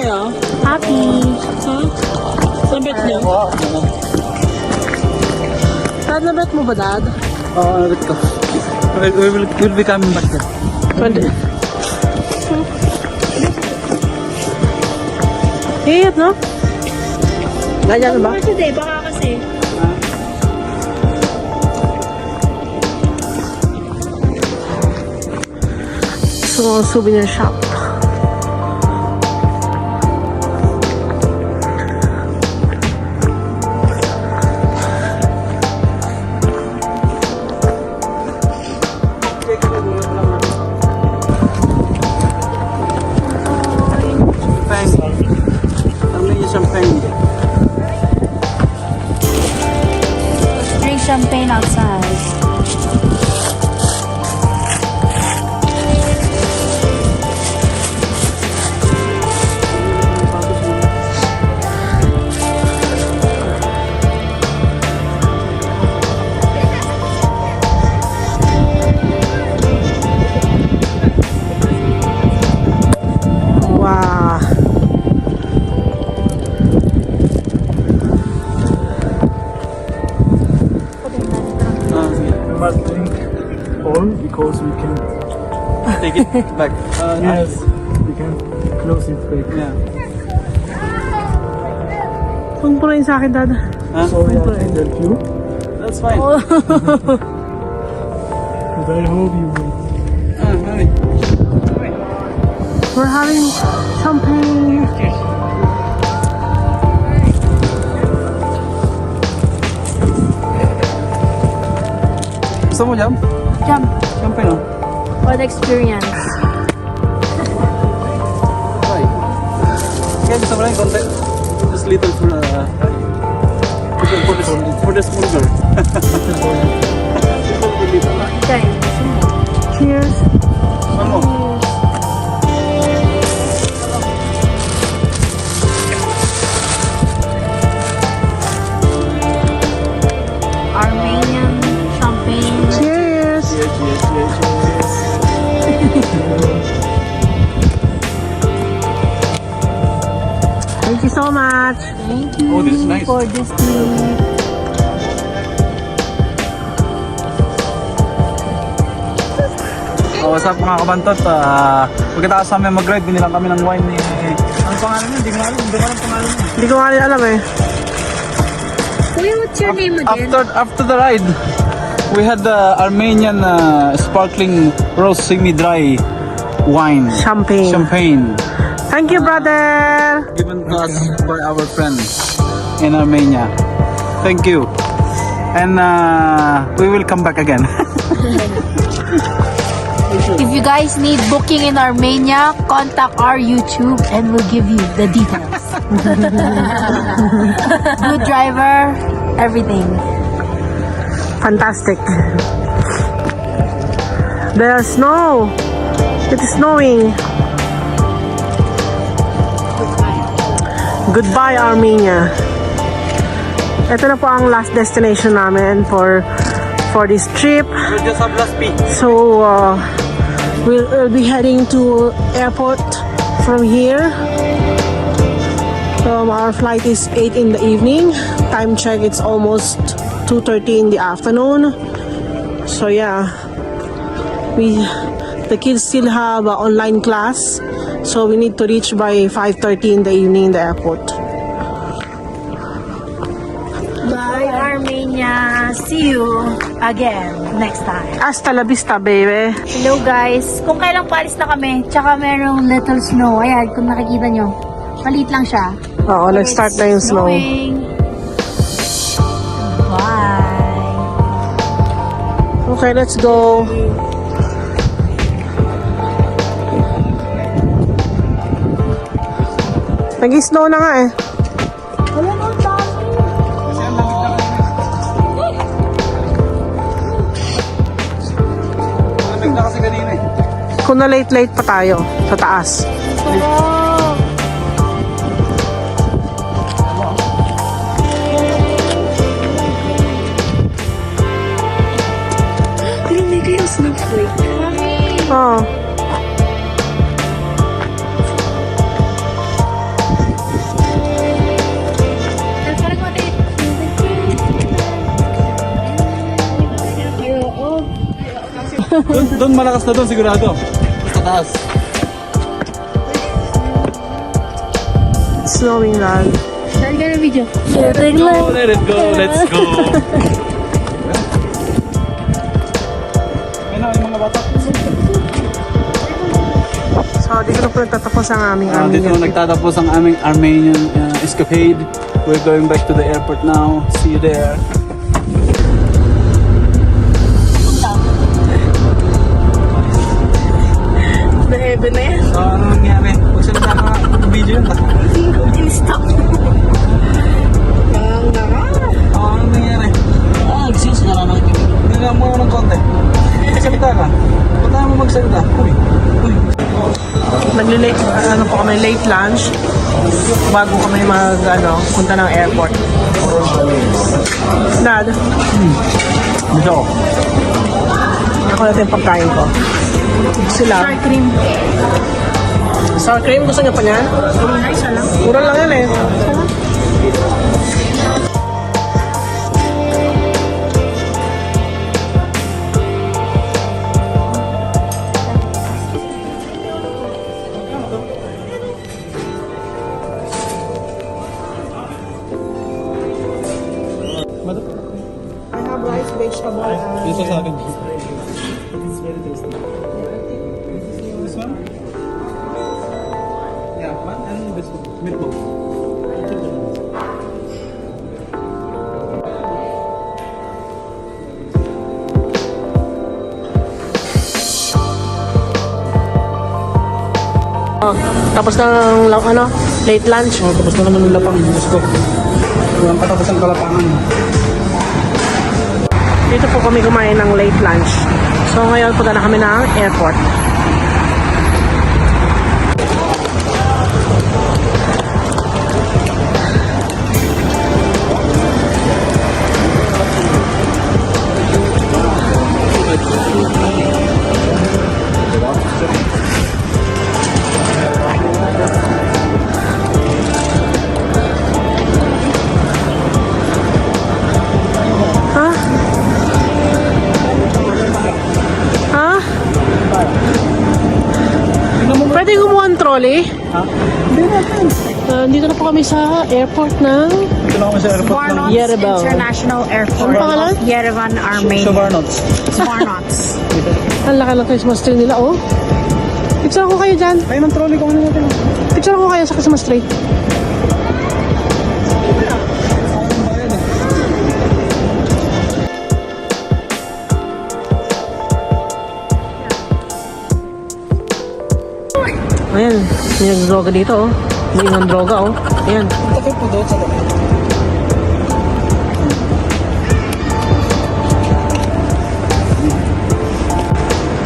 kayo? Happy. Ha? Saan bet niyo? Dad, na-bet mo ba, Dad? Oo, nabit ko. We'll be coming back here. Pwede. Hiyot, no? Ganyan ba? Today, baka kasi. So, souvenir shop. Drink champagne outside. Wow. We must drink all because we can take it back. Yes, we can close it back. Yeah. Kung po rin sa akin, Dad. So we have to help you. That's fine. But I hope you will. We're having champagne. Gusto mo jam? Jump. Champagne, no? For the experience. Try. Okay, gusto mo lang yung konti? Just little for the small girl. Okay. Cheers. One more. Armenian champagne. Cheers. Cheers. Thank you so much. Thank you Oh, this is nice. for this tea. Oh, what's up mga kabantot? Pagkatapos namin mag-ride, binilang kami ng wine ni... Ano pangalan niya? Hindi ko alam pangalan niya. Hindi ko nga rin alam eh. Kuya, what's your name again? After the ride, we had the Armenian sparkling rose semi-dry wine. Champagne. Thank you, brother. Given to us by our friends in Armenia. Thank you. And we will come back again. If you guys need booking in Armenia, contact our YouTube and we'll give you the details. Good driver, everything. Fantastic. There's snow. It is snowing. Goodbye, Armenia. Ito na po ang last destination namin for this trip. We'll just have last beat. So, we'll be heading to airport from here. Our flight is 8 in the evening. Time check, it's almost 2:30 in the afternoon. So yeah, the kids still have online class. So we need to reach by 5:30 in the evening in the airport. Bye, Armenia. See you again next time. Hasta la vista, baby. Hello guys. Kung kailang palis na kami, tsaka merong little snow. Ayan, kung nakikita nyo. Maliit lang siya. Oo, nag-start na yung snow. Snowing. Bye. Okay, let's go. Nag-snow na nga eh. Wala na ang dami. Malamig na kasi kanina eh. Kung na late pa tayo sa taas. May kayo snowflake. Oo. Doon malakas na doon sigurado. Sa taas. It's snowing lang. Saan ka na video? Let it go, let's go. Ano yung mga bata? So, dito na po nagtatapos ang aming Dito Armenian. nagtatapos ang aming Armenian escapade. We're going back to the airport now. See you there. The heaven na yan. So, ano nangyari? Huwag sila naka-video yun. In-stop. Ang naka. Ano nangyari? Excuse na lang. Hindi ka mo ng konti. Magsalita ka. Ba't tayo mo magsalita? Uy. Nag-late, ano po kami, late lunch. Bago kami punta ng airport. Dad, Gusto ko. ako natin yung pagkain ko. Sila. Sour cream. Sour cream, gusto niyo pa niyan? Isa lang. Mura lang yan eh. I have rice, vegetable, and... Dito sa akin. This one? Yeah, one and this one. Meatball. Tapos na ang late lunch. Oh, tapos na naman yung lapang. Let's go. Walang patapos ang kalapangan. Dito po kami kumain ng late lunch. So ngayon punta na kami ng airport. Ha? Ha? Pwede gumawa ng trolley? Ha? Hindi natin. Dito na po kami sa airport ng Ito na kami sa airport ng Varnots Yerevan. International Airport. Ano pangalan? Yerevan, Armenia. Varnots. Varnots. ang laki ng Christmas tree nila, oh. Picture ko kayo dyan. Ayun ang trolley ko. Ano natin? Picture ko kayo sa Christmas tree. Ayan, may nagdroga dito, oh. May inang droga, oh. Ayan. Takip po doon sa tabi.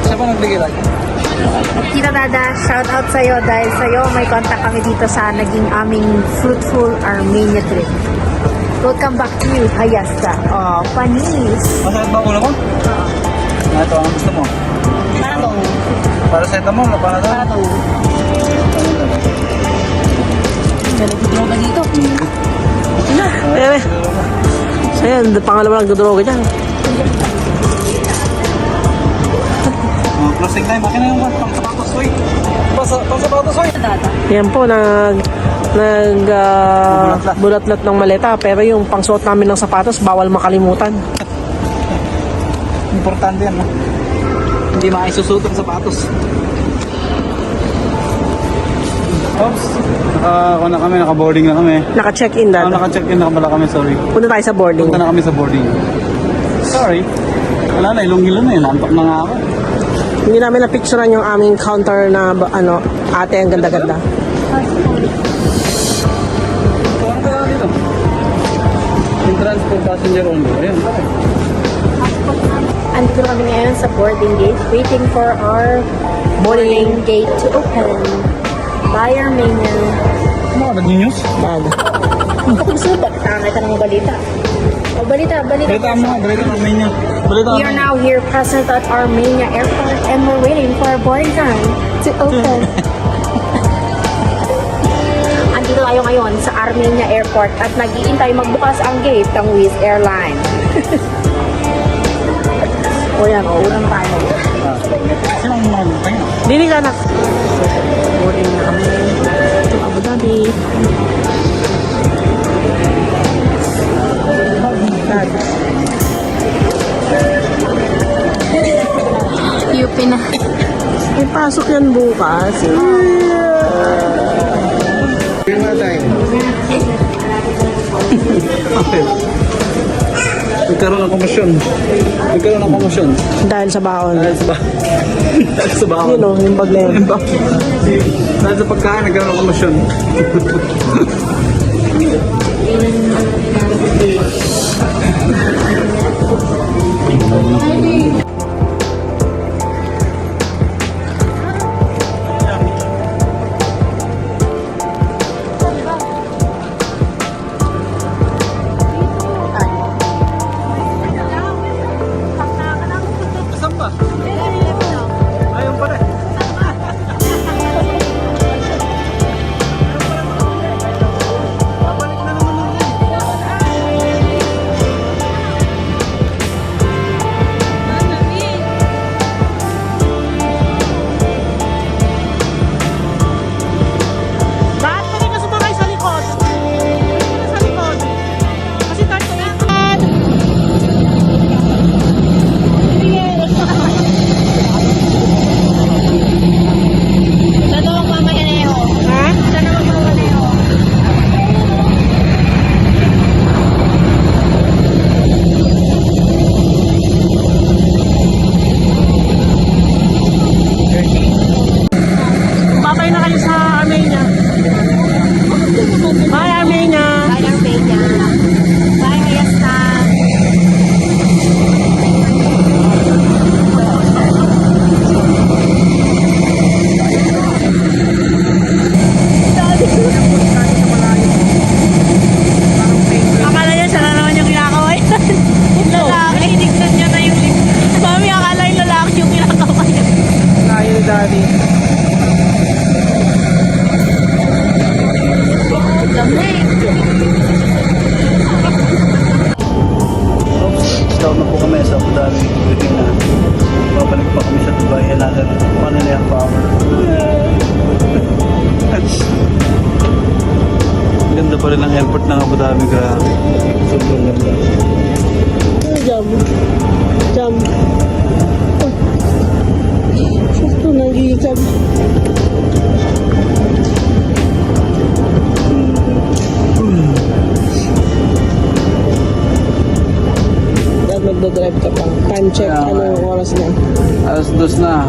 Siya pa nagbigay lagi? Tita Dada, shout out sa'yo dahil sa'yo may contact kami dito sa naging aming fruitful Armenia trip. Welcome back to you, Hayasta. Oh, panis. Masakit ba ang ulo mo? Ito ang gusto mo. Ano? Para sa ito mo, para doon. Ano? Nalagdroga dito. Ayan, so ayan, pangalawa nagdodroga dyan. Closing time. Akin na yung pang sapatos, oy. Pang sapatos, oy. Yan po, bulat-lat ng maleta. Pero yung pangsuot namin ng sapatos, bawal makalimutan. Importante yan, no? Hindi maisusot ang sapatos. Oops. Naka kami, naka-boarding na kami. Naka-check-in, Dad. Naka-check-in na pala kami, sorry. Punta tayo sa boarding. Punta na kami sa boarding. Sorry. Wala na, ilong-ilong na yun. Antok na nga ako. Hindi namin na-picturean yung aming counter na, ate, ang ganda-ganda. Parang kaya dito. In transport passenger only. Ayun, okay. Andito kami ngayon sa boarding gate, waiting for our boarding gate to open. Bye, Armenia. Ano ka, nag-news? Dad. Gusto ba? Tangay ka ng balita. O, balita. Balita mo, balita ng Armenia. Balita We are now here present at Armenia Airport and we're waiting for our boarding time to open. Andito tayo ngayon sa Armenia Airport at nag-iintay magbukas ang gate ng Wizz Airline. O yan, unang tayo. Dili ka anak. Boarding na kami. To Abu Dhabi. Dad. UP na. May pasok yan bukas. Nagkaroon ng komosyon. Nagkaroon ng komosyon. Dahil sa baon. Dahil sa baon. Yun o, yung bag na yun. Dahil sa pagkain, nagkaroon ng komosyon. Saan ba? Ayun pa rin. Babalik na naman yun. Bakit pa rin ka sumakay sa likod? Sa likod. Kasi tayo na. Sana magmamaneo. Ha? Sana magmamaneo. Babay na kayo sa Armenia. Bye, Armenia. Bye, Armenia. Bye, Fiesta. Akala niya siya na naman yung kinakaway. Lalaki. Tinignan niya na yung Mami, akala yung lalaki yung kinakaway. Kaya ni Daddy. Stop na po kami sa Abu Dhabi. Waiting na. Babalik pa kami sa Dubai. Another 1.5 hour. Ganda pa rin ang airport ng Abu Dhabi. Grabe. Sobrang ganda. Jam. Jam. Sakto nagigam. Dad, magdadrive ka pa. Time check. Yeah. Ano yung oras na? Alas 2 na.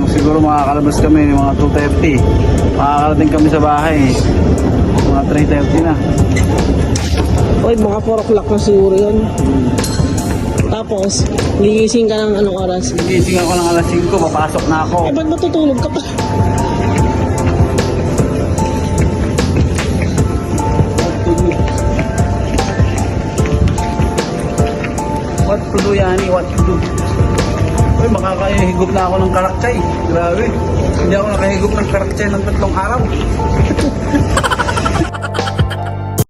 Siguro makakalabas kami mga 2:30. Makakarating kami sa bahay. Mga 3:30 na. Oy, mga 4 o'clock na siguro yun. Tapos, ligising ka ng anong oras? Gising ako ng alas 5. Papasok na ako. Eh, ba't matutulog ka pa? What to do, Yani? What to do? Uy, makakahigop na ako ng karakchay. Grabe. Hindi ako nakahigop ng karakchay ng 3 araw.